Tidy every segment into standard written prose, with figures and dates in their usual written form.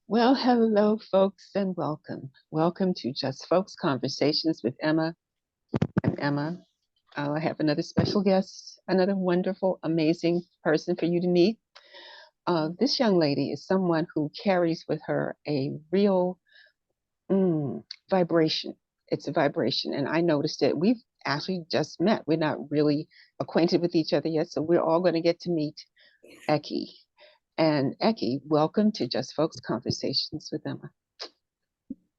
Well, hello, folks, and welcome. Welcome to Just Folks Conversations with Emma. I'm Emma. I have another special guest, another wonderful, amazing person for you to meet. This young lady is someone who carries with her a real vibration. It's a vibration, and I noticed it. We've actually just met. We're not really acquainted with each other yet, so we're all going to get to meet Eki. And Eki, welcome to Just Folks Conversations with Emma.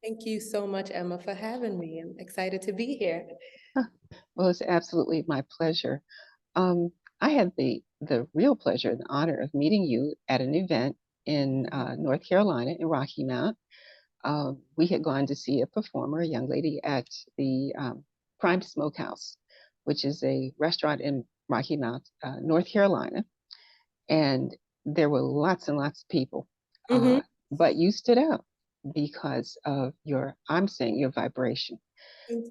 Thank you so much, Emma, for having me. I'm excited to be here. Well, it's absolutely my pleasure. I had the real pleasure and the honor of meeting you at an event in North Carolina in Rocky Mount. We had gone to see a performer, a young lady at the Prime Smokehouse, which is a restaurant in Rocky Mount, North Carolina. And there were lots and lots of people, but you stood out because of your vibration.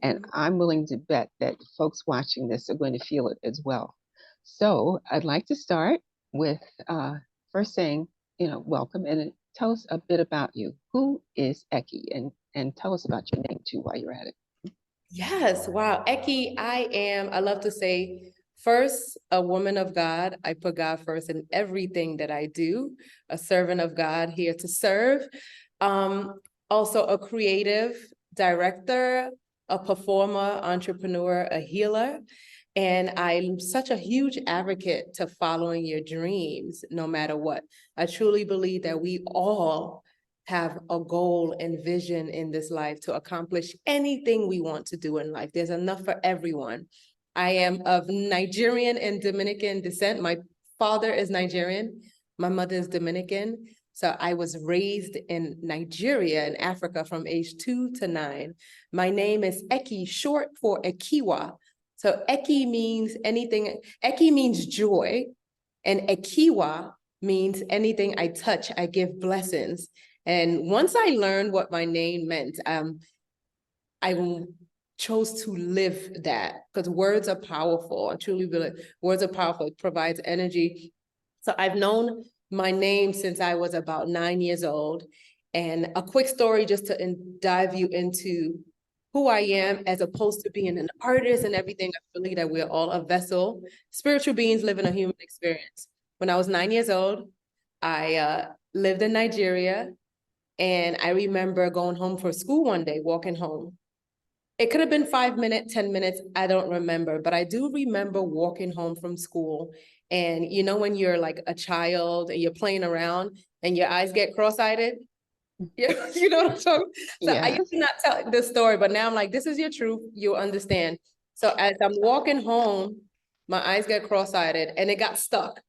And I'm willing to bet that folks watching this are going to feel it as well. So I'd like to start with first saying, welcome, and tell us a bit about you. Who is Eki? And tell us about your name too while you're at it. Yes, wow. Eki, I love to say, first, a woman of God. I put God first in everything that I do, a servant of God here to serve. Also a creative director, a performer, entrepreneur, a healer. And I'm such a huge advocate to following your dreams, no matter what. I truly believe that we all have a goal and vision in this life to accomplish anything we want to do in life. There's enough for everyone. I am of Nigerian and Dominican descent. My father is Nigerian. My mother is Dominican. So I was raised in Nigeria, in Africa, from age 2 to 9. My name is Eki, short for Ekiwa. So Eki means anything, Eki means joy, and Ekiwa means anything I touch, I give blessings. And once I learned what my name meant, I chose to live that, because words are powerful. I truly believe words are powerful. It provides energy. So I've known my name since I was about 9 years old. And a quick story just to dive you into who I am, as opposed to being an artist and everything. I believe that we're all a vessel, spiritual beings living a human experience. When I was 9 years old, I lived in Nigeria, and I remember going home from school one day, walking home. It could have been 5 minutes, 10 minutes, I don't remember, but I do remember walking home from school. And you know, when you're like a child and you're playing around and your eyes get cross-eyed? Yeah, you know what I'm talking about? So yes. I used to not tell this story, but now I'm like, this is your truth, you'll understand. So as I'm walking home, my eyes get cross-eyed and it got stuck.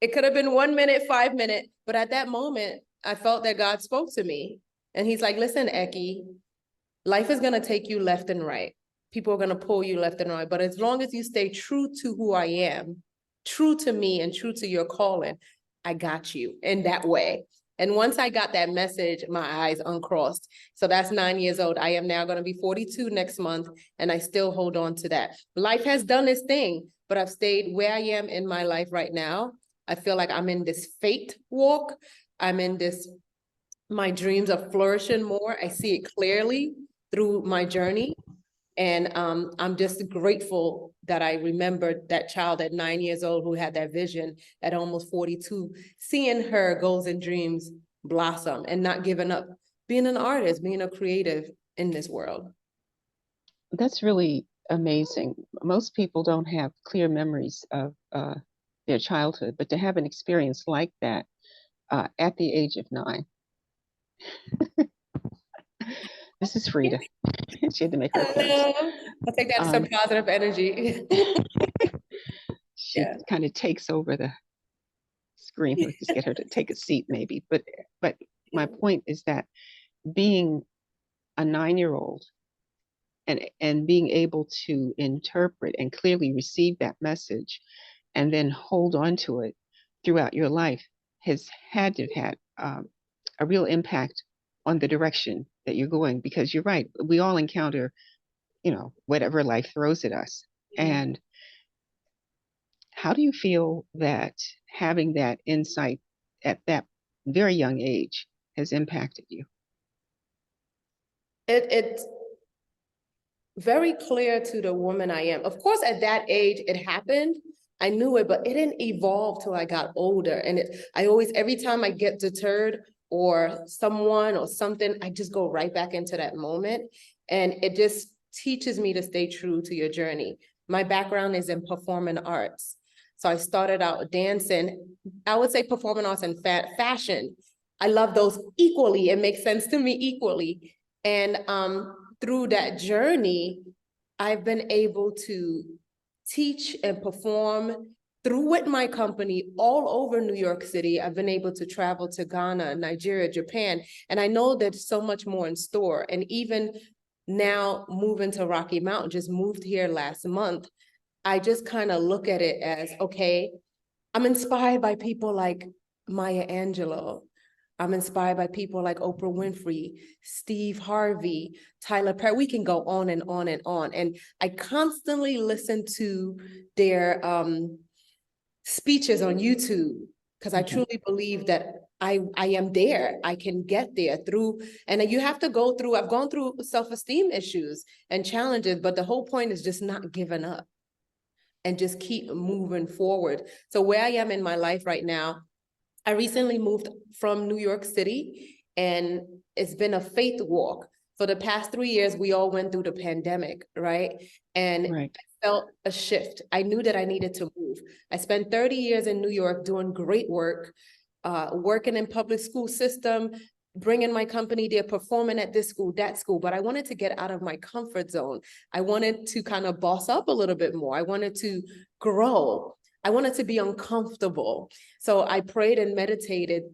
It could have been 1 minute, 5 minutes, but at that moment, I felt that God spoke to me. And he's like, listen, Eki, life is gonna take you left and right. People are gonna pull you left and right, but as long as you stay true to who I am, true to me and true to your calling, I got you in that way. And once I got that message, my eyes uncrossed. So that's 9 years old. I am now gonna be 42 next month, and I still hold on to that. Life has done its thing, but I've stayed where I am in my life right now. I feel like I'm in this fate walk. I'm in this, my dreams are flourishing more. I see it clearly through my journey. And I'm just grateful that I remembered that child at 9 years old who had that vision at almost 42, seeing her goals and dreams blossom and not giving up, being an artist, being a creative in this world. That's really amazing. Most people don't have clear memories of their childhood, but to have an experience like that at the age of 9, this is Frida. She had to make her appearance. Hello. I think that's some Um, positive energy. she Yeah. kind of takes over the screen. Let's just get her to take a seat, maybe. But my point is that being a 9-year-old and being able to interpret and clearly receive that message and then hold on to it throughout your life has had to have had a real impact on the direction that you're going, because you're right, we all encounter, whatever life throws at us. Yeah. And how do you feel that having that insight at that very young age has impacted you? It's very clear to the woman I am. Of course, at that age, it happened. I knew it, but it didn't evolve till I got older. And I always, every time I get deterred or someone or something, I just go right back into that moment. And it just teaches me to stay true to your journey. My background is in performing arts. So I started out dancing, I would say performing arts and fashion. I love those equally. It makes sense to me equally. And through that journey, I've been able to teach and perform through with my company all over New York City. I've been able to travel to Ghana, Nigeria, Japan, and I know there's so much more in store. And even now moving to Rocky Mountain, just moved here last month, I just kind of look at it as, okay, I'm inspired by people like Maya Angelou. I'm inspired by people like Oprah Winfrey, Steve Harvey, Tyler Perry. We can go on and on and on. And I constantly listen to their speeches on YouTube, because I truly believe that I am there. I can get there through, and you have to go through, I've gone through self-esteem issues and challenges, but the whole point is just not giving up and just keep moving forward. So where I am in my life right now, I recently moved from New York City, and it's been a faith walk. For the past 3 years, we all went through the pandemic, right? And Right. I felt a shift. I knew that I needed to move. I spent 30 years in New York doing great work, working in public school system, bringing my company there, performing at this school, that school, but I wanted to get out of my comfort zone. I wanted to kind of boss up a little bit more. I wanted to grow. I wanted to be uncomfortable. So I prayed and meditated,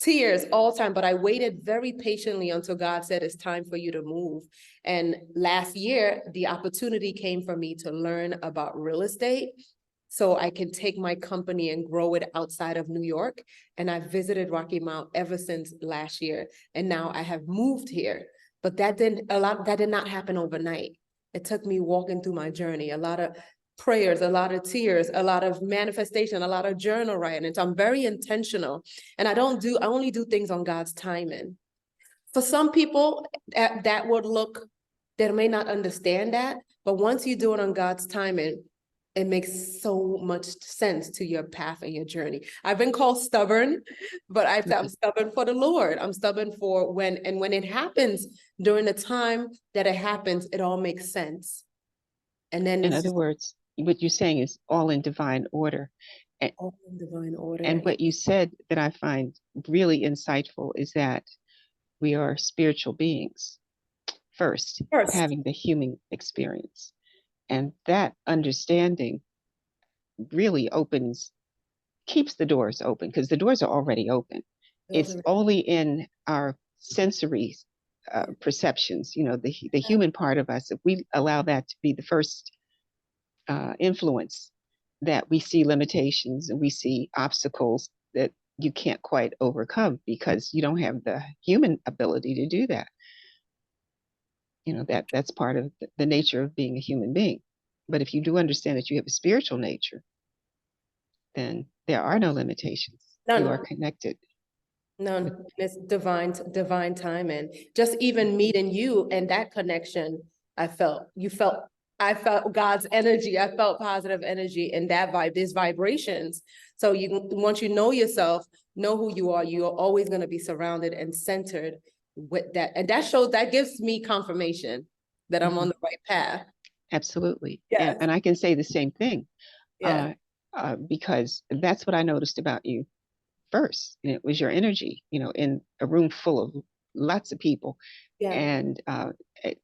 tears all time, but I waited very patiently until God said, it's time for you to move. And last year, the opportunity came for me to learn about real estate so I can take my company and grow it outside of New York. And I've visited Rocky Mount ever since last year. And now I have moved here, but that did not happen overnight. It took me walking through my journey, a lot of prayers, a lot of tears, a lot of manifestation, a lot of journal writing. And so I'm very intentional. And I only do things on God's timing. For some people, that would look, they may not understand that, but once you do it on God's timing, it makes so much sense to your path and your journey. I've been called stubborn, but I'm stubborn for the Lord. I'm stubborn for when it happens, during the time that it happens, it all makes sense. And then In it's other just words, what you're saying is all in divine order. And, all in divine order. and what you said that I find really insightful is that we are spiritual beings first, First, having the human experience. And that understanding really keeps the doors open, because the doors are already open. It's only in our sensory perceptions, the human part of us, if we allow that to be the first influence, that we see limitations and we see obstacles that you can't quite overcome because you don't have the human ability to do that. That's part of the nature of being a human being. But if you do understand that you have a spiritual nature, then there are no limitations. You are none, connected. none. It's divine time. And just even meeting you and that connection, I felt God's energy. I felt positive energy in that vibe. There's vibrations. So once you know yourself, know who you are, you're always going to be surrounded and centered with that. And that gives me confirmation that I'm on the right path. absolutely. Yes. And I can say the same thing, Yeah. uh, because that's what I noticed about you first. And it was your energy, in a room full of lots of people. Yeah. And, it,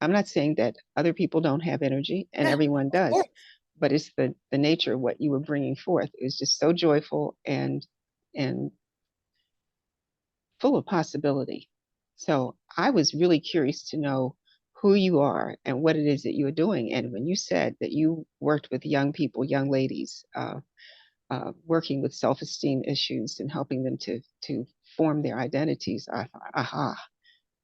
I'm not saying that other people don't have energy, and Yeah. everyone Of does, course. but it's the nature of what you were bringing forth. It was just so joyful and full of possibility. So I was really curious to know who you are and what it is that you're doing. And when you said that you worked with young people, young ladies, working with self-esteem issues and helping them to form their identities, I thought, aha,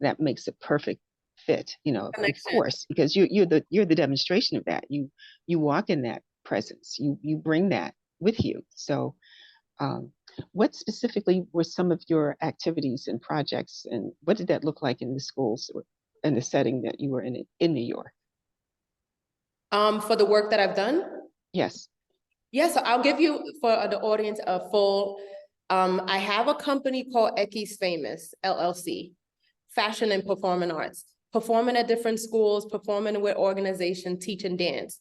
that makes a perfect fit. Of Connection. course, because you're the demonstration of that. You walk in that presence. You bring that with you. So, um, what specifically were some of your activities and projects, and what did that look like in the schools or in the setting that you were in New York? For the work that I've done. Yes. Yes, so I'll give you for the audience a full. I have a company called Ecky's Famous LLC, fashion and performing arts, performing at different schools, performing with organizations, teaching dance.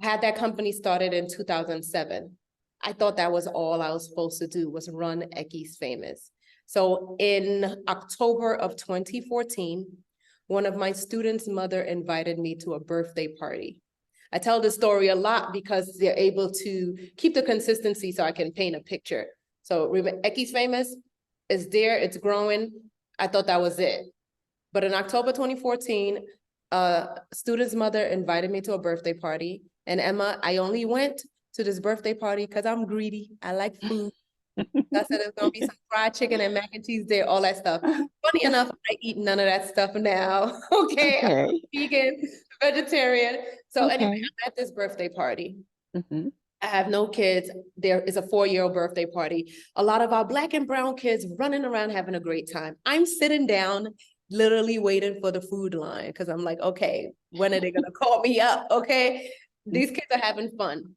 I had that company started in 2007. I thought that was all I was supposed to do, was run Ecky's Famous. So in October of 2014, one of my students' mother invited me to a birthday party. I tell this story a lot because they're able to keep the consistency so I can paint a picture. So Ecky's Famous is there, it's growing. I thought that was it. But in October 2014, a student's mother invited me to a birthday party. And Emma, I only went to this birthday party because I'm greedy. I like food. I said there's gonna be some fried chicken and mac and cheese there, all that stuff. Funny enough, I eat none of that stuff now. Okay, I'm Okay. vegan, vegetarian. So anyway, Okay. I'm at this birthday party. Hmm. I have no kids. There is a 4-year-old birthday party. A lot of our Black and brown kids running around having a great time. I'm sitting down, literally waiting for the food line because I'm like, okay, when are they gonna call me up? Okay, these kids are having fun.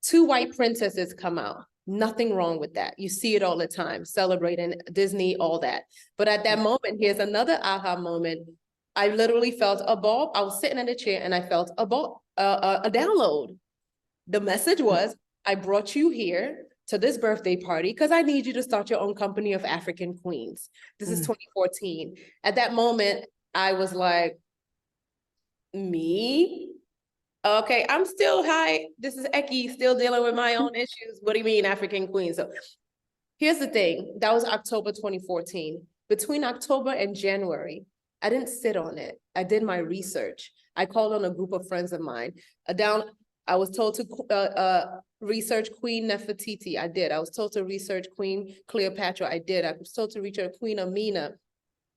2 white princesses come out. Nothing wrong with that. You see it all the time, celebrating Disney, all that. But at that moment, here's another aha moment. I literally felt a ball. I was sitting in a chair and I felt a ball, a download. The message was, I brought you here to this birthday party because I need you to start your own company of African queens. This is 2014. At that moment, I was like, me? Okay, I'm still hi. This is Ecky, still dealing with my own issues. What do you mean, African queen? So here's the thing. That was October 2014. Between October and January, I didn't sit on it. I did my research. I called on a group of friends of mine. I was told to research Queen Nefertiti. I did. I was told to research Queen Cleopatra. I did. I was told to research Queen Amina.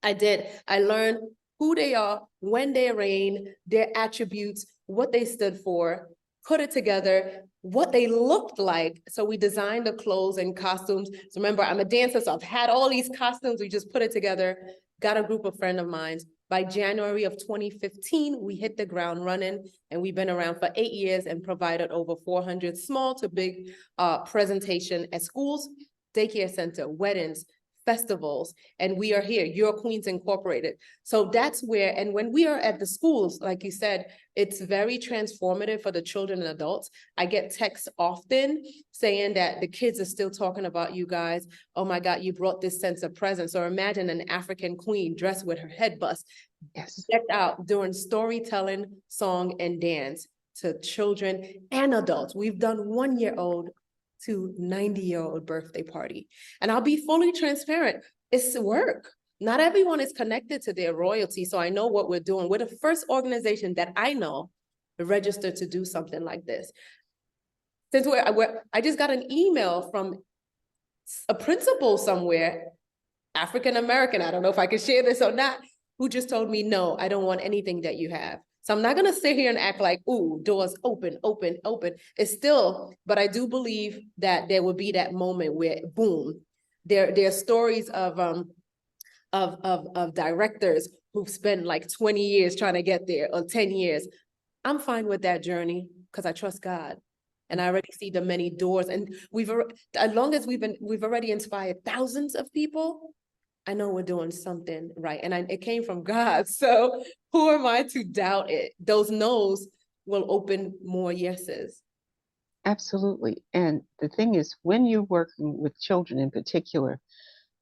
I did. I learned who they are, when they reign, their attributes, what they stood for, put it together, what they looked like. So we designed the clothes and costumes. So remember, I'm a dancer, so I've had all these costumes. We just put it together, got a group of friends of mine. By January of 2015, we hit the ground running, and we've been around for 8 years and provided over 400 small to big presentation at schools, daycare center, weddings, festivals, and we are here, Your Queens Incorporated. So that's where, and when we are at the schools, like you said, it's very transformative for the children and adults. I get texts often saying that the kids are still talking about you guys. Oh my God, you brought this sense of presence. Or imagine an African queen dressed with her head bust, Yes. decked out doing storytelling, song, and dance to children and adults. We've done 1-year-old to 90-year-old birthday party. And I'll be fully transparent. It's work. Not everyone is connected to their royalty. So I know what we're doing. We're the first organization that I know registered to do something like this. Since I just got an email from a principal somewhere, African-American, I don't know if I can share this or not, who just told me, no, I don't want anything that you have. So I'm not gonna sit here and act like, ooh, doors open, open, open. It's still, but I do believe that there will be that moment where, boom, there are stories of directors who've spent like 20 years trying to get there, or 10 years. I'm fine with that journey because I trust God. And I already see the many doors, and as long as we've already inspired thousands of people, I know we're doing something right. And it came from God. So who am I to doubt it? Those no's will open more yeses. Absolutely. And the thing is, when you're working with children in particular,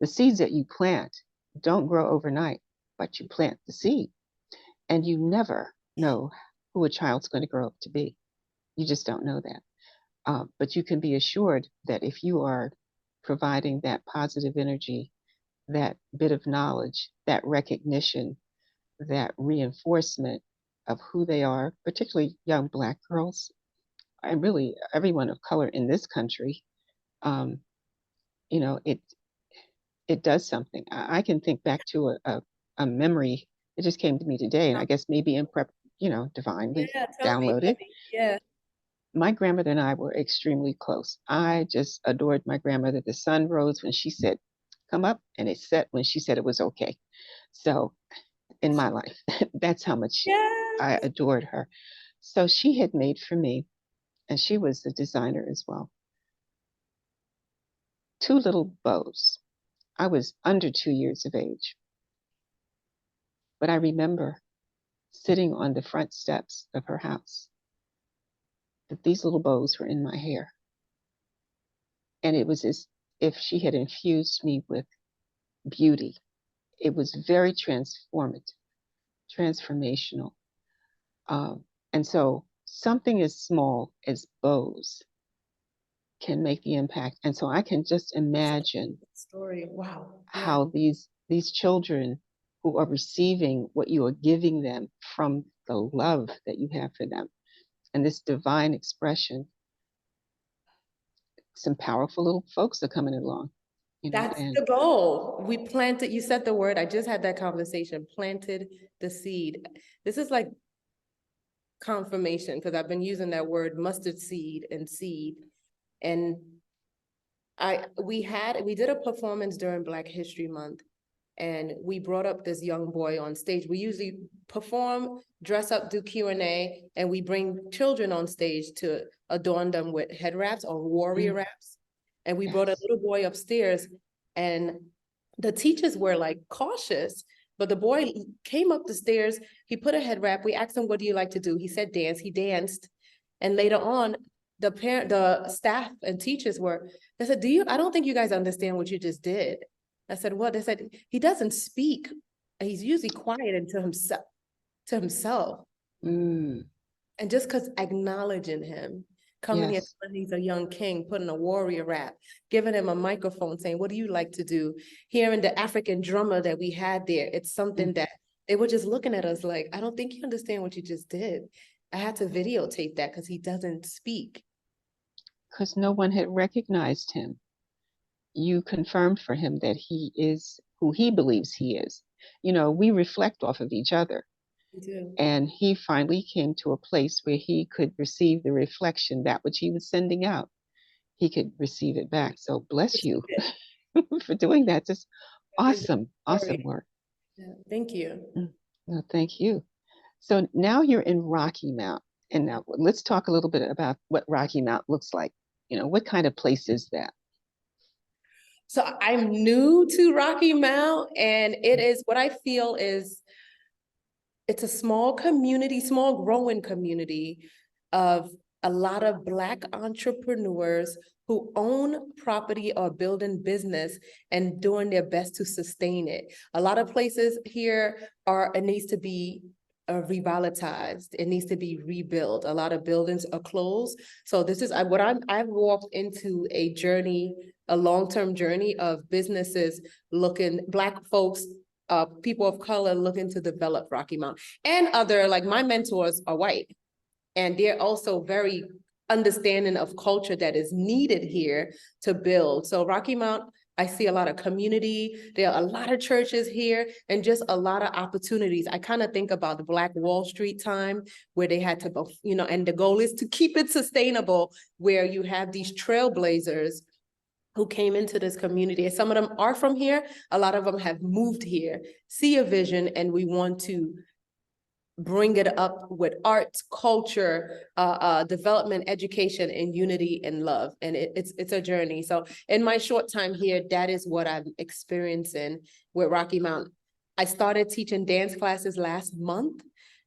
the seeds that you plant don't grow overnight, but you plant the seed. And you never know who a child's going to grow up to be. You just don't know that. But you can be assured that if you are providing that positive energy, that bit of knowledge, that recognition, that reinforcement of who they are, particularly young Black girls, and really everyone of color in this country, um, you know, it does something. I can think back to a memory. It just came to me today, and I guess maybe in prep, divinely Yeah, tell me, downloaded. yeah. My grandmother and I were extremely close. I just adored my grandmother. The sun rose when she said, come up, and it set when she said it was okay. So in my life, that's how much Yeah. I adored her. So she had made for me, and she was a designer as well, two little bows. I was under 2 years of age, but I remember sitting on the front steps of her house, that these little bows were in my hair. And it was as if she had infused me with beauty. It was very transformational. And so something as small as bows can make the impact. And so I can just imagine Story. Wow. Yeah. how these children who are receiving what you are giving them from the love that you have for them and this divine expression, some powerful little folks are coming along, That's and the goal. We planted, you said the word, I just had that conversation, planted the seed. This is like confirmation, because I've been using that word mustard seed and seed. And we did a performance during Black History Month, and we brought up this young boy on stage. We usually perform, dress up, do Q&A, and we bring children on stage to adorn them with head wraps or warrior wraps. And we brought a little boy upstairs, and the teachers were like cautious, but the boy came up the stairs, he put a head wrap, we asked him, what do you like to do? He said dance, he danced. And later on, the staff and teachers they said, I don't think you guys understand what you just did. I said, what? They said, he doesn't speak. He's usually quiet and to himself. Mm, And just because acknowledging him, coming in yes. when he's a young king, putting a warrior wrap, giving him a microphone, saying, what do you like to do? Hearing the African drummer that we had there, it's something that they were just looking at us like, I don't think you understand what you just did. I had to videotape that because he doesn't speak. Because no one had recognized him. You confirmed for him that he is who he believes he is. We reflect off of each other. We do. And he finally came to a place where he could receive the reflection, that which he was sending out, he could receive it back. So bless you for doing that. Just awesome, awesome work. Yeah, thank you. No, thank you. So now you're in Rocky Mount. And now let's talk a little bit about what Rocky Mount looks like. What kind of place is that? So I'm new to Rocky Mount, and it is what I feel is it's a small community, small growing community of a lot of Black entrepreneurs who own property or building business and doing their best to sustain it. A lot of places here it needs to be revitalized. It needs to be rebuilt. A lot of buildings are closed. So this is I've walked into a journey, a long-term journey of businesses Black folks, people of color looking to develop Rocky Mount, and like my mentors are white, and they're also very understanding of culture that is needed here to build. So Rocky Mount, I see a lot of community. There are a lot of churches here and just a lot of opportunities. I kind of think about the Black Wall Street time where they had to go, and the goal is to keep it sustainable, where you have these trailblazers who came into this community. And some of them are from here. A lot of them have moved here, see a vision, and we want to bring it up with arts, culture, development, education, and unity and love. And it's a journey. So in my short time here, that is what I'm experiencing with Rocky Mount. I started teaching dance classes last month.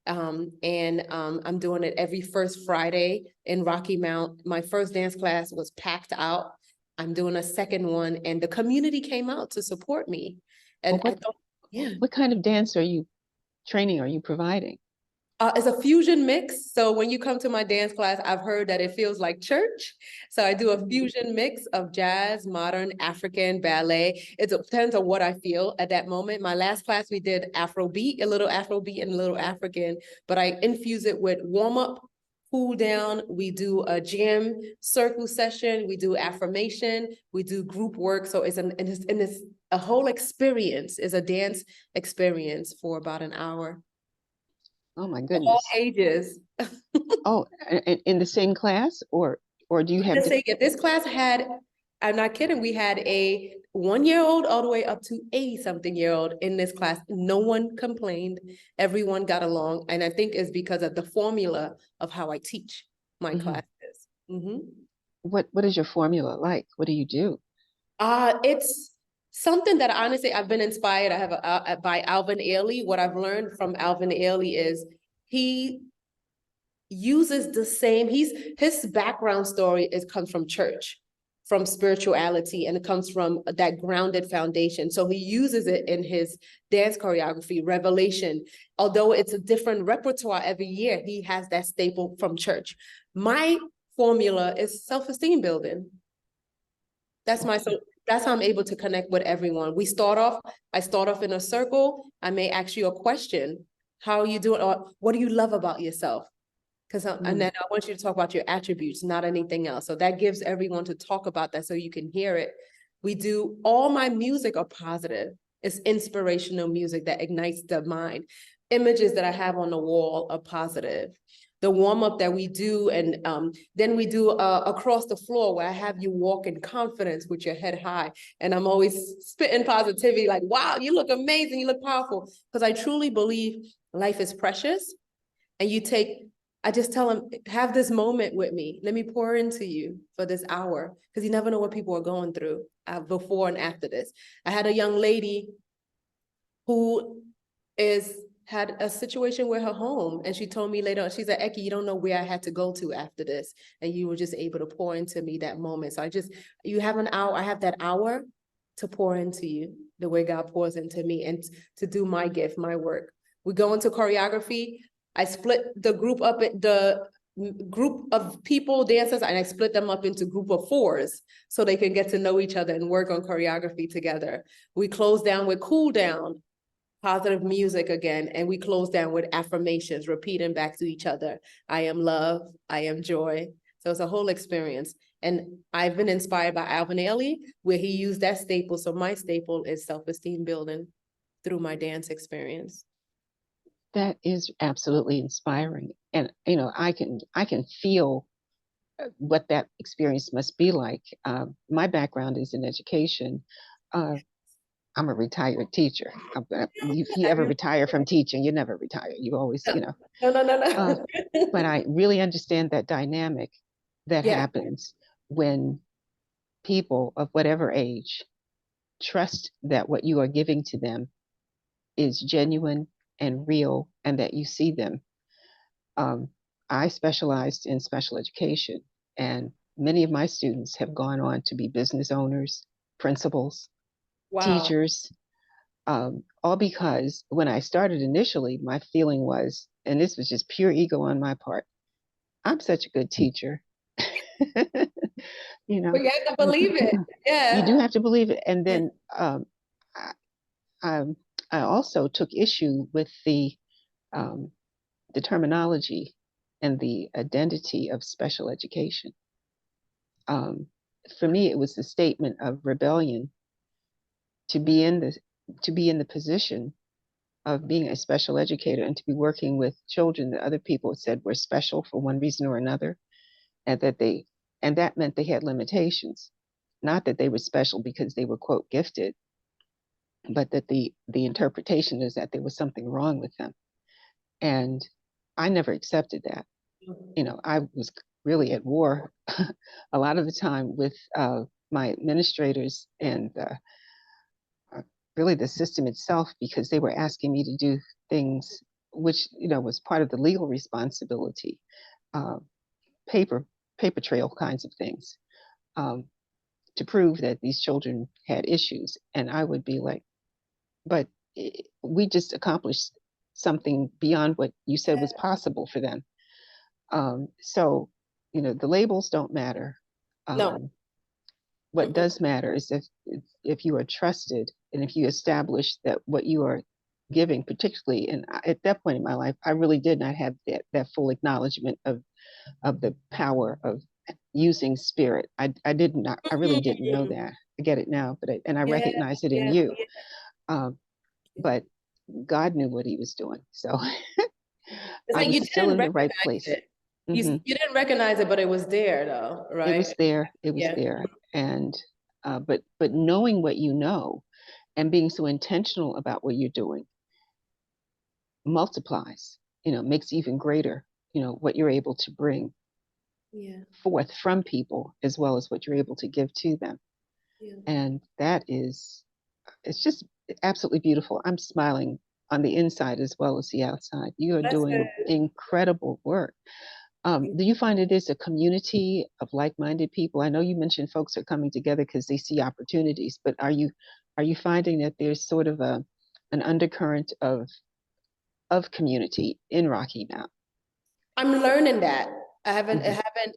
I'm doing it every first Friday in Rocky Mount. My first dance class was packed out. I'm doing a second one, and the community came out to support me. And Well, I thought, yeah. what kind of dance training are you providing? It's a fusion mix. So when you come to my dance class, I've heard that it feels like church. So I do a fusion mix of jazz, modern, African, ballet. It depends on what I feel at that moment. My last class, we did Afrobeat, a little Afrobeat and a little African, but I infuse it with warm up, cool down. We do a jam circle session. We do affirmation. We do group work. So it's a whole experience. Is a dance experience for about an hour. Oh my All goodness. ages. Oh, in the same class, or do you have This class had, I'm not kidding, we had a 1-year-old all the way up to 80-something-year-old in this class. No one complained. Everyone got along. And I think it's because of the formula of how I teach my classes. what is your formula like? What do you do? It's something that honestly I've been inspired. I have by Alvin Ailey. What I've learned from Alvin Ailey is he uses the same, his background story comes from church, from spirituality, and it comes from that grounded foundation. So he uses it in his dance choreography, Revelation. Although it's a different repertoire every year, he has that staple from church. My formula is self-esteem building. That's how I'm able to connect with everyone. I start off in a circle. I may ask you a question. How are you doing? Or what do you love about yourself? And then I want you to talk about your attributes, not anything else. So that gives everyone to talk about that so you can hear it. All my music are positive. It's inspirational music that ignites the mind. Images that I have on the wall are positive. The warm-up that we do, and then we do across the floor where I have you walk in confidence with your head high. And I'm always spitting positivity like, wow, you look amazing, you look powerful. Because I truly believe life is precious. And I just tell them, have this moment with me. Let me pour into you for this hour, because you never know what people are going through before and after this. I had a young lady who had a situation with her home, and she told me later on, she said, Eki, you don't know where I had to go to after this, and you were just able to pour into me that moment. So you have an hour, I have that hour to pour into you the way God pours into me, and to do my gift, my work. We go into choreography. I split the group up, the group of people, dancers, and I split them up into group of 4s so they can get to know each other and work on choreography together. We close down with cool down, positive music again, and we close down with affirmations, repeating back to each other. I am love, I am joy. So it's a whole experience. And I've been inspired by Alvin Ailey, where he used that staple. So my staple is self-esteem building through my dance experience. That is absolutely inspiring. And I can feel what that experience must be like. My background is in education. I'm a retired teacher. If you ever retire from teaching, you never retire. You always, No. But I really understand that dynamic that Yeah. happens when people of whatever age trust that what you are giving to them is genuine and real, and that you see them. I specialized in special education, and many of my students have gone on to be business owners, principals, Wow. teachers, all because when I started initially, my feeling was, and this was just pure ego on my part, I'm such a good teacher. But you have to believe it. Yeah. You do have to believe it. And then I, I also took issue with um, the terminology and the identity of special education. For me, it was the statement of rebellion to be in the position of being a special educator and to be working with children that other people said were special for one reason or another, and that meant they had limitations. Not that they were special because they were, quote, gifted, but that the interpretation is that there was something wrong with them. And I never accepted that. You know, I was really at war a lot of the time with my administrators and uh, really the system itself, because they were asking me to do things which, you know, was part of the legal responsibility, uh, paper paper trail kinds of things, um, to prove that these children had issues. And I would be like, but we just accomplished something beyond what you said was possible for them. So, you know, the labels don't matter. No. What Mm-mm. does matter is if you are trusted and if you establish that what you are giving, particularly, and at that point in my life, I really did not have that full acknowledgement of the power of using spirit. I did not, I really didn't know Mm. that. I get it now, but and I Yeah, recognize it in yeah, you. yeah. Um, but God knew what He was doing, so It's I like was you still didn't in the right recognize place. it. Hmm. You didn't recognize it, but it was there though, It right? was there. It was Yeah. there, and but knowing what you know and being so intentional about what you're doing multiplies. You know, makes even greater. You know what you're able to bring Yeah. forth from people as well as what you're able to give to them, Yeah. and that is, it's just absolutely beautiful. I'm smiling on the inside as well as the outside. You are That's doing good. incredible work. Do you find it is a community of like-minded people? I know you mentioned folks are coming together because they see opportunities, but are you finding that there's sort of a an undercurrent of community in Rocky Mount? I'm learning that. I Hmm. haven't,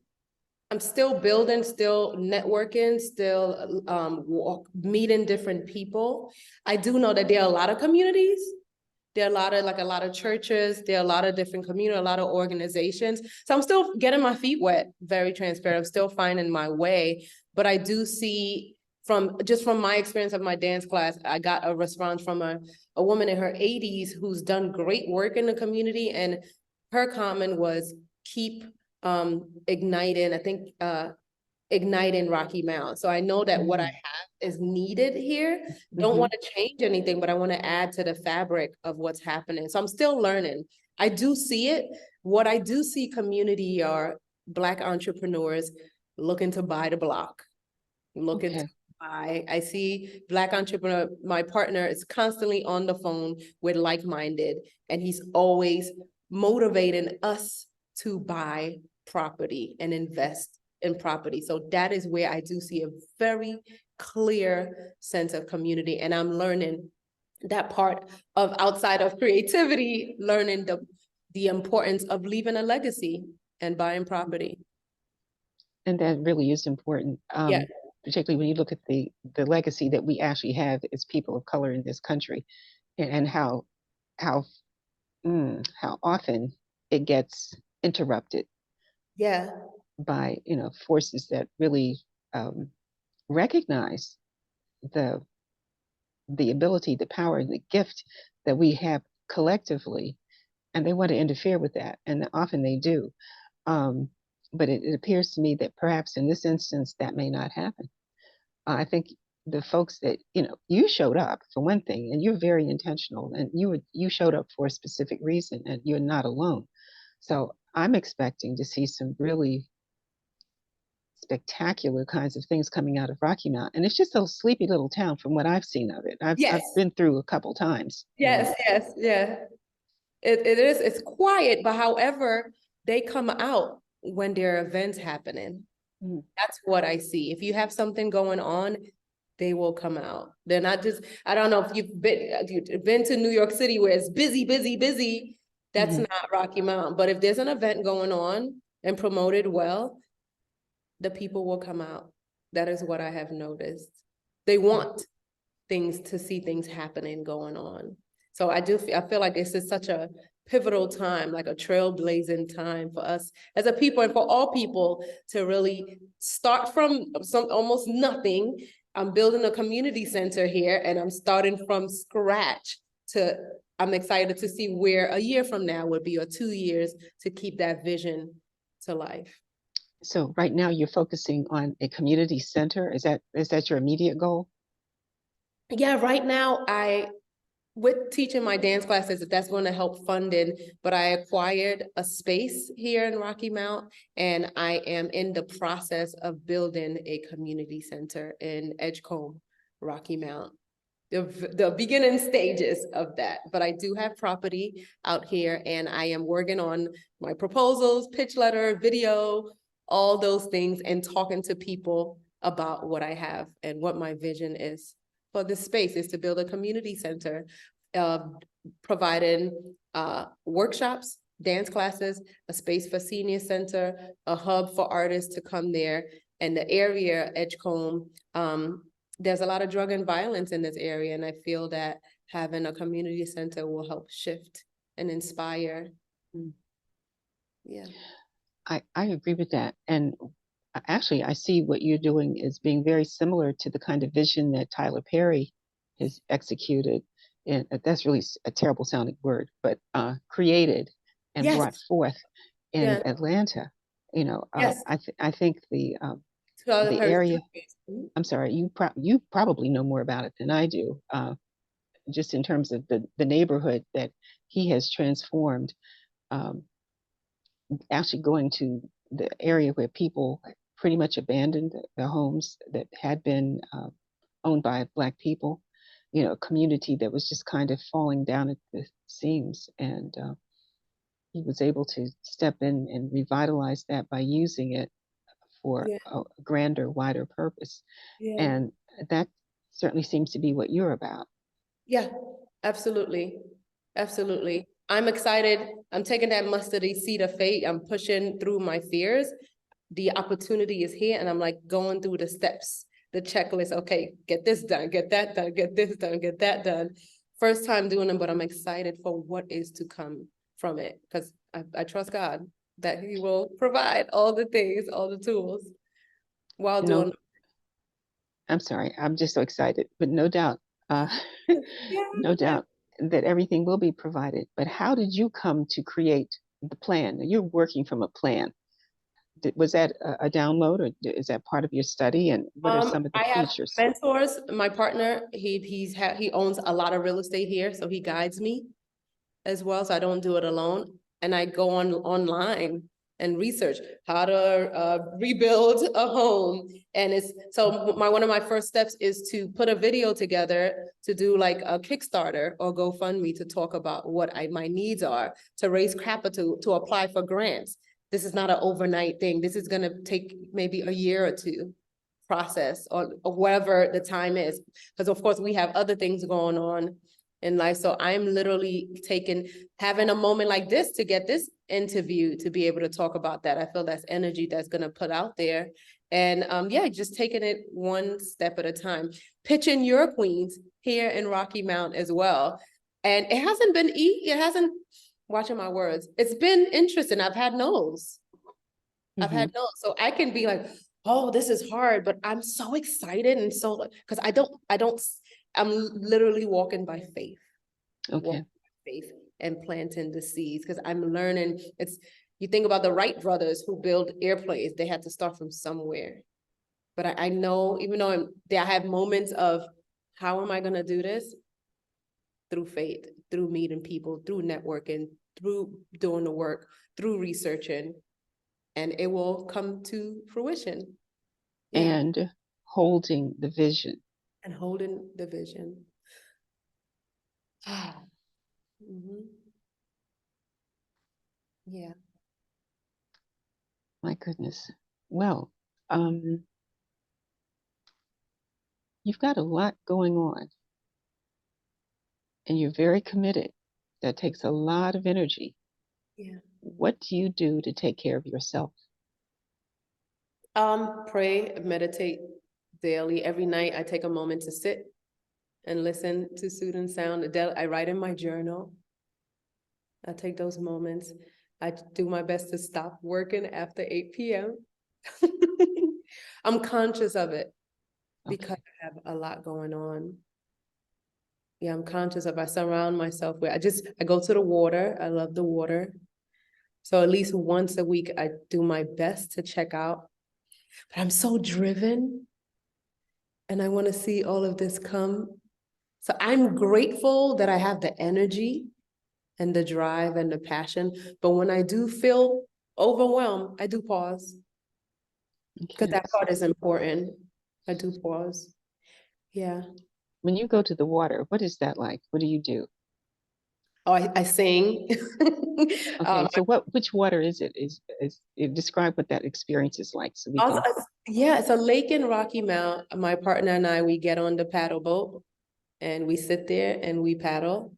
I'm still building, still networking, still meeting different people. I do know that there are a lot of communities. There are a lot of like a lot of churches, there are a lot of different community, a lot of organizations. So I'm still getting my feet wet, very transparent. I'm still finding my way. But I do see from just from my experience of my dance class, I got a response from a woman in her 80s who's done great work in the community. And her comment was keep igniting, I think igniting Rocky Mount. So I know that what I Mm-hmm. have is needed here. Don't Mm-hmm. want to change anything, but I want to add to the fabric of what's happening. So I'm still learning. I do see it. What I do see community are Black entrepreneurs looking to buy the block, looking to Okay. buy. I see Black entrepreneur, my partner is constantly on the phone with like-minded, and he's always motivating us to buy property and invest in property. So that is where I do see a very clear sense of community. And I'm learning that part of outside of creativity, learning the importance of leaving a legacy and buying property. And that really is important, Yeah. particularly when you look at the legacy that we actually have as people of color in this country, and how how often it gets interrupted Yeah. by, you know, forces that really um, recognize the the ability, the power, and the gift that we have collectively, and they want to interfere with that, and often they do. Um, but it appears to me that perhaps in this instance that may not happen. I think the folks that, you know, you showed up for one thing, and you're very intentional, and you showed up for a specific reason, and you're not alone. So I'm expecting to see some really spectacular kinds of things coming out of Rocky Mount. And it's just a sleepy little town from what I've seen of it. I've Yes. been through a couple times, and Yes, yes, yeah. It is, it's quiet, but however, they come out when there are events happening. mm, That's what I see. If you have something going on, they will come out. They're not just, I don't know if you've been to New York City where it's busy, busy, busy. That's mhm. not Rocky Mountain. But if there's an event going on and promoted well, the people will come out. That is what I have noticed. They want things to see things happening going on. So I feel like this is such a pivotal time, like a trailblazing time for us as a people and for all people to really start from some almost nothing. I'm building a community center here and I'm starting from scratch to, I'm excited to see where a year from now would be or 2 years to keep that vision to life. So right now you're focusing on a community center. Is that your immediate goal? Yeah, right now with teaching my dance classes, that's going to help funding, but I acquired a space here in Rocky Mount, and I am in the process of building a community center in Edgecombe, Rocky Mount. The beginning stages of that, but I do have property out here, and I am working on my proposals, pitch letter, video, all those things, and talking to people about what I have and what my vision is for this space is to build a community center, providing workshops, dance classes, a space for senior center, a hub for artists to come there. And the area, Edgecombe, there's a lot of drug and violence in this area, and I feel that having a community center will help shift and inspire. Yeah. I agree with that. And actually, I see what you're doing is being very similar to the kind of vision that Tyler Perry has executed. And that's really a terrible sounding word, but created and Yes. brought forth in Yeah. Atlanta. You know, Yes. I think the area. I'm sorry, you probably know more about it than I do. Just in terms of the neighborhood that he has transformed. Actually going to the area where people pretty much abandoned the homes that had been owned by Black people, you know, a community that was just kind of falling down at the seams. And he was able to step in and revitalize that by using it for a grander, wider purpose. Yeah. And that certainly seems to be what you're about. Yeah, absolutely. Absolutely. I'm excited. I'm taking that mustardy seed of faith. I'm pushing through my fears. The opportunity is here, and I'm like going through the steps, the checklist. Okay, get this done, get that done, get this done, get that done. First time doing them, but I'm excited for what is to come from it, because I trust God that He will provide all the things, all the tools while doing. I'm sorry, I'm just so excited, but no doubt, no doubt that everything will be provided. But how did you come to create the plan? You're working from a plan. Was that a download, or is that part of your study? And what are some of the features? I have mentors. My partner, he owns a lot of real estate here, so he guides me as well. So I don't do it alone, and I go online and research how to rebuild a home. And it's so one of my first steps is to put a video together to do like a Kickstarter or GoFundMe to talk about what my needs are, to raise capital, to apply for grants. This is not an overnight thing. This is going to take maybe a year or two process, or whatever the time is. Because of course we have other things going on in life. So I'm literally having a moment like this to get this interview to be able to talk about that. I feel that's energy that's going to put out there. And yeah, just taking it one step at a time. Pitching your queens here in Rocky Mount as well. And it hasn't been watching my words. It's been interesting. I've had no's. I've had no's. So I can be like, oh, this is hard, but I'm so excited. And so, because I'm literally walking by faith. Okay. Walking by faith and planting the seeds, because I'm learning. You think about the Wright brothers who build airplanes, they had to start from somewhere. But I know, even though I have moments of, how am I going to do this? Through faith, through meeting people, through networking, through doing the work, through researching, and it will come to fruition. And holding the vision. And holding the vision. Yeah. My goodness. Well, you've got a lot going on, and you're very committed. That takes a lot of energy. Yeah. What do you do to take care of yourself? Pray, meditate daily. Every night I take a moment to sit and listen to soothing sound. I write in my journal. I take those moments. I do my best to stop working after 8 p.m. I'm conscious of it because I have a lot going on. Yeah, I'm conscious of. I surround myself with. I go to the water. I love the water. So at least once a week, I do my best to check out. But I'm so driven, and I want to see all of this come So I'm grateful that I have the energy and the drive and the passion. But when I do feel overwhelmed, I do pause because Okay. that part is important. I do pause. Yeah. When you go to the water, what is that like? What do you do? Oh, I sing. Okay, so which water is it? Describe what that experience is like so we Also, can. yeah, it's a lake in Rocky Mount. My partner and I, we get on the paddle boat and we sit there and we paddle.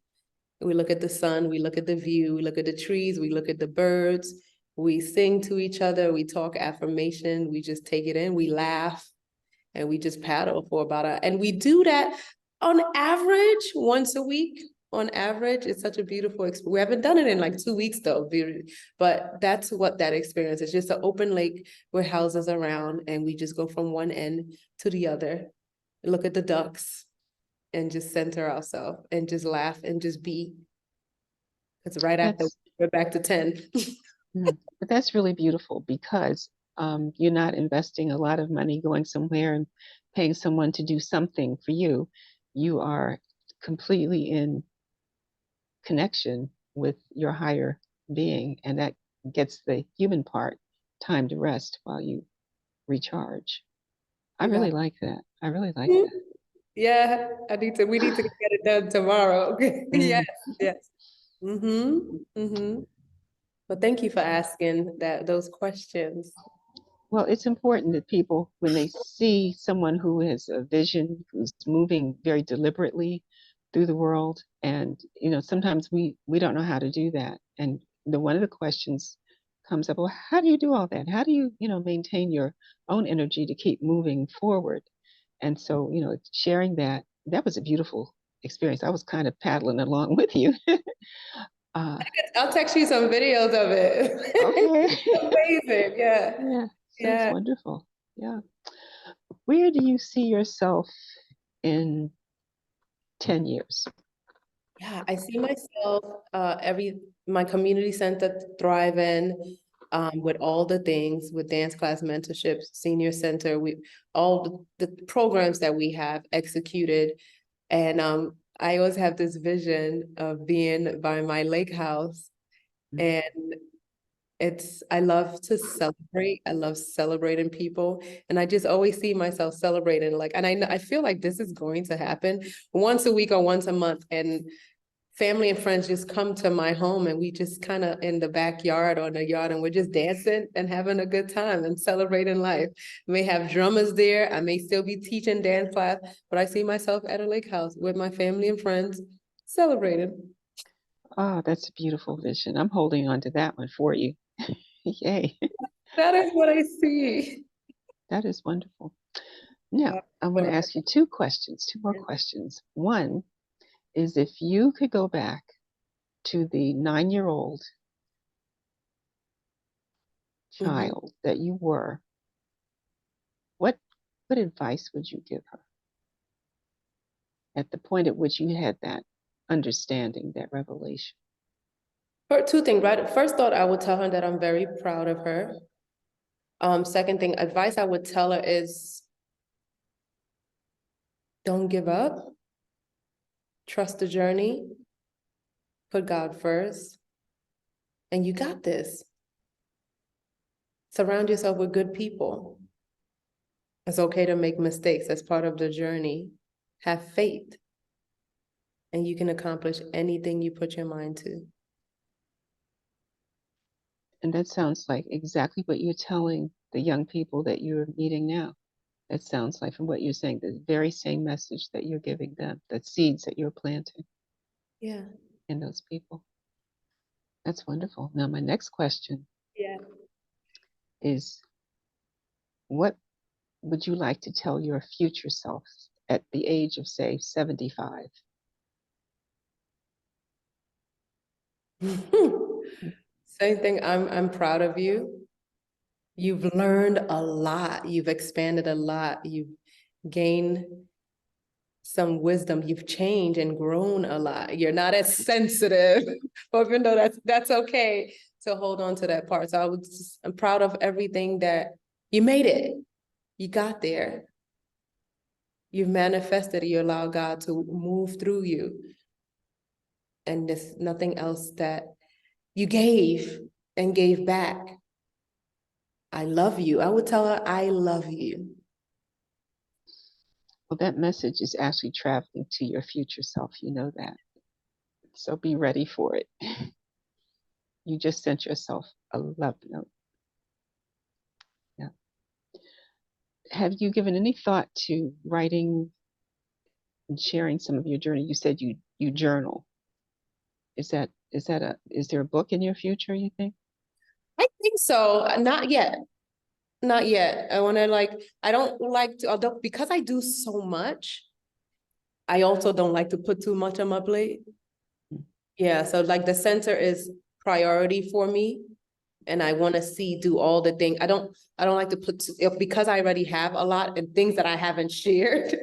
We look at the sun, we look at the view, we look at the trees, we look at the birds, we sing to each other, we talk affirmation, we just take it in, we laugh, and we just paddle for about and we do that on average once a week. On average, it's such a beautiful experience. We haven't done it in like 2 weeks though, but that's what that experience is. Just an open lake with houses around, and we just go from one end to the other, look at the ducks, and just center ourselves and just laugh and just be. It's right after That's we're back to 10. but that's really beautiful because you're not investing a lot of money going somewhere and paying someone to do something for you. You are completely in connection with your higher being, and that gets the human part time to rest while you recharge. I You got really like that. I really like it. that. Yeah, we need to get it done tomorrow. Yes, Mm. yes. Mm-hmm. Mm-hmm. But thank you for asking those questions. Well, it's important that people, when they see someone who has a vision, who's moving very deliberately through the world, and sometimes we don't know how to do that. And one of the questions comes up, well, how do you do all that? How do you, maintain your own energy to keep moving forward? And so, sharing that was a beautiful experience. I was kind of paddling along with you. uh, I'll text you some videos of it. okay. Amazing. Yeah. Yeah, sounds Yeah. wonderful. Yeah. Where do you see yourself in 10 years? Yeah. I see myself my community center thriving with all the things with dance class mentorship, senior center, all the programs that we have executed. And I always have this vision of being by my lake house. And I love to celebrate. I love celebrating people. And I just always see myself celebrating. And I feel like this is going to happen once a week or once a month. And family and friends just come to my home, and we just kind of in the backyard or in the yard, and we're just dancing and having a good time and celebrating life. I may have drummers there. I may still be teaching dance class, but I see myself at a lake house with my family and friends celebrating. Oh, that's a beautiful vision. I'm holding on to that one for you. Yay. That is what I see. That is wonderful. Now, I want to ask you two more questions. One is, if you could go back to the 9-year-old Mhm. child that you were, what advice would you give her at the point at which you had that understanding, that revelation? Two things, right? First thought, I would tell her that I'm very proud of her. Second thing, advice I would tell her is don't give up. Trust the journey. Put God first. And you got this. Surround yourself with good people. It's okay to make mistakes. That's part of the journey. Have faith. And you can accomplish anything you put your mind to. And that sounds like exactly what you're telling the young people that you're meeting now. It sounds like, from what you're saying, the very same message that you're giving them, the seeds that you're planting Yeah. in those people. That's wonderful. Now, my next question Yeah. is, what would you like to tell your future self at the age of, say, 75? Same thing. I'm proud of you. You've learned a lot. You've expanded a lot. You've gained some wisdom. You've changed and grown a lot. You're not as sensitive, but even though that's okay to hold on to that part. So I'm proud of everything that you made it. You got there. You've manifested, you allow God to move through you. And there's nothing else that you gave and gave back. I love you. I would tell her, I love you. Well, that message is actually traveling to your future self. You know that. So be ready for it. You just sent yourself a love note. Yeah. Have you given any thought to writing and sharing some of your journey? You said you journal. Is there a book in your future, you think? I think so. Not yet. Not yet. I don't like to, although because I do so much, I also don't like to put too much on my plate. Yeah, so like the center is priority for me. And I want to do all the things. I don't like to because I already have a lot and things that I haven't shared.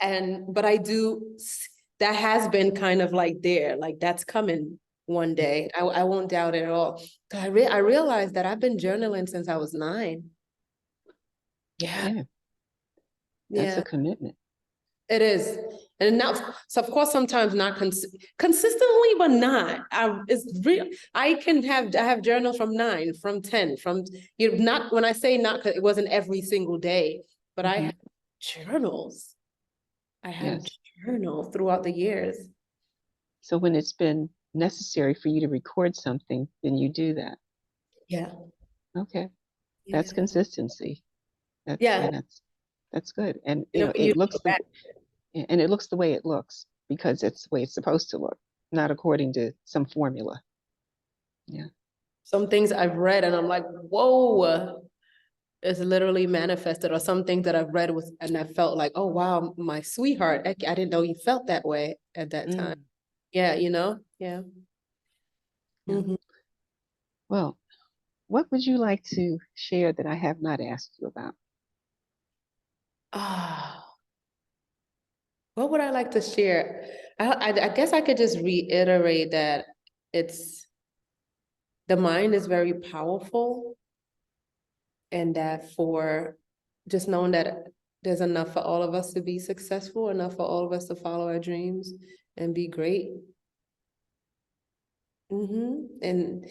But I do, that has been kind of like there, like that's coming one day. I won't doubt it at all. I realized that I've been journaling since I was 9. Yeah. Yeah, that's Yeah, a commitment. it is. And now, so of course, sometimes not consistently, but not. It's real. I have journals from 9, from 10, from not when I say not, because it wasn't every single day, but I Mhm. have journals. I have Yes. journals throughout the years. So when it's been necessary for you to record something, then you do that. Yeah. Okay. That's Yeah. consistency. Yeah. That's good. And When you look back. it looks the way it looks because it's the way it's supposed to look, not according to some formula. Yeah. Some things I've read and I'm like, whoa, it's literally manifested, or some things that I've read and I felt like, oh wow, my sweetheart, I didn't know you felt that way at that time. Mm, Yeah, yeah. yeah. Mhm. Well, what would you like to share that I have not asked you about? Ah, what would I like to share? I guess I could just reiterate that it's the mind is very powerful, and that for just knowing that there's enough for all of us to be successful, enough for all of us to follow our dreams and be great. And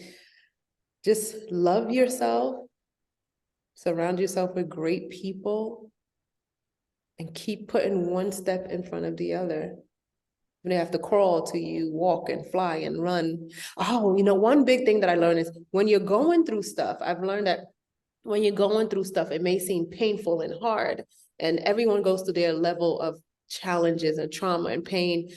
just love yourself, surround yourself with great people, and keep putting one step in front of the other. When they have to crawl to you, walk and fly and run. Oh, one big thing that I learned is when you're going through stuff, I've learned that when you're going through stuff, it may seem painful and hard. And everyone goes through their level of challenges and trauma and pain.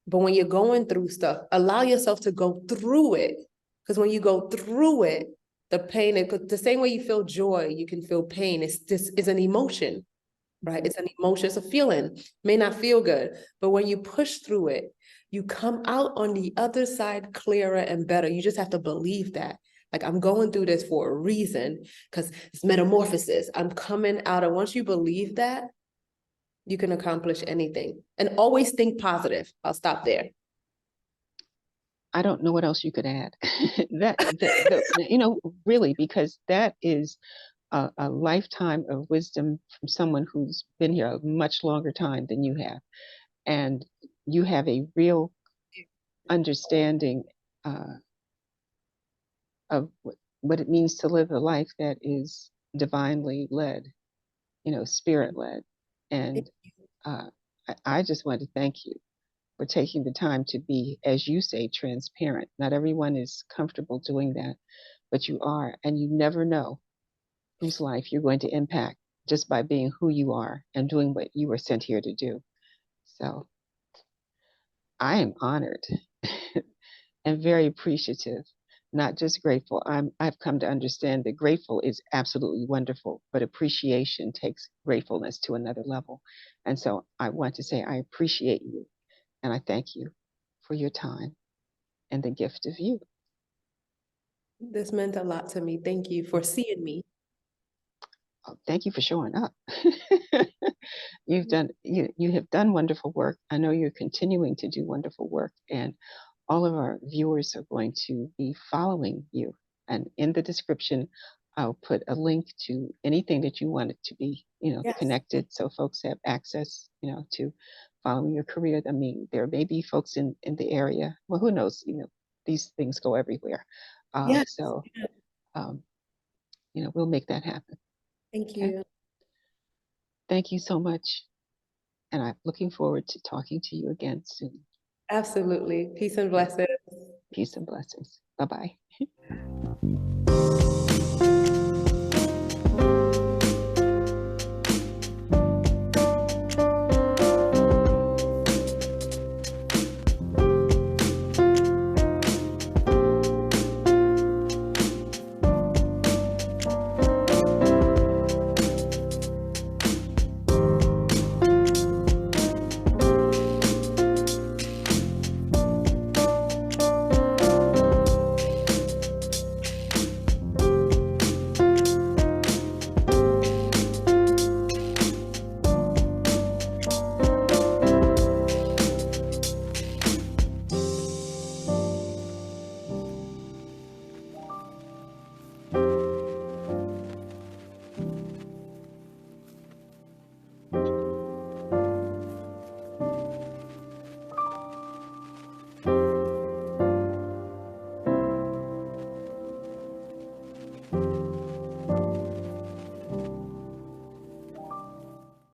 But when you're going through stuff, allow yourself to go through it. Because when you go through it, the pain, the same way you feel joy, you can feel pain. It's an emotion, right? It's an emotion, it's a feeling. May not feel good, but when you push through it, you come out on the other side clearer and better. You just have to believe that. Like, I'm going through this for a reason, because it's metamorphosis. I'm coming out. And once you believe that, you can accomplish anything. And always think positive. I'll stop there. I don't know what else you could add. Really, because that is a lifetime of wisdom from someone who's been here a much longer time than you have. And you have a real understanding uh, of what it means to live a life that is divinely led, spirit led. And uh, I just want to thank you for taking the time to be, as you say, transparent. Not everyone is comfortable doing that, but you are, and you never know whose life you're going to impact just by being who you are and doing what you were sent here to do. So I am honored and very appreciative, not just grateful. I've come to understand that grateful is absolutely wonderful, but appreciation takes gratefulness to another level. And so I want to say I appreciate you and I thank you for your time and the gift of you. This meant a lot to me. Thank you for seeing me. Oh, thank you for showing up. You have done wonderful work. I know you're continuing to do wonderful work, and all of our viewers are going to be following you. And in the description I'll put a link to anything that you want it to be, Yes. connected, so folks have access, to following your career. I mean, there may be folks in the area. Well, who knows? These things go everywhere. Yes. So, um, we'll make that happen. Thank Okay. you. Thank you so much. And I'm looking forward to talking to you again soon. Absolutely. Peace and blessings. Peace and blessings. Bye bye.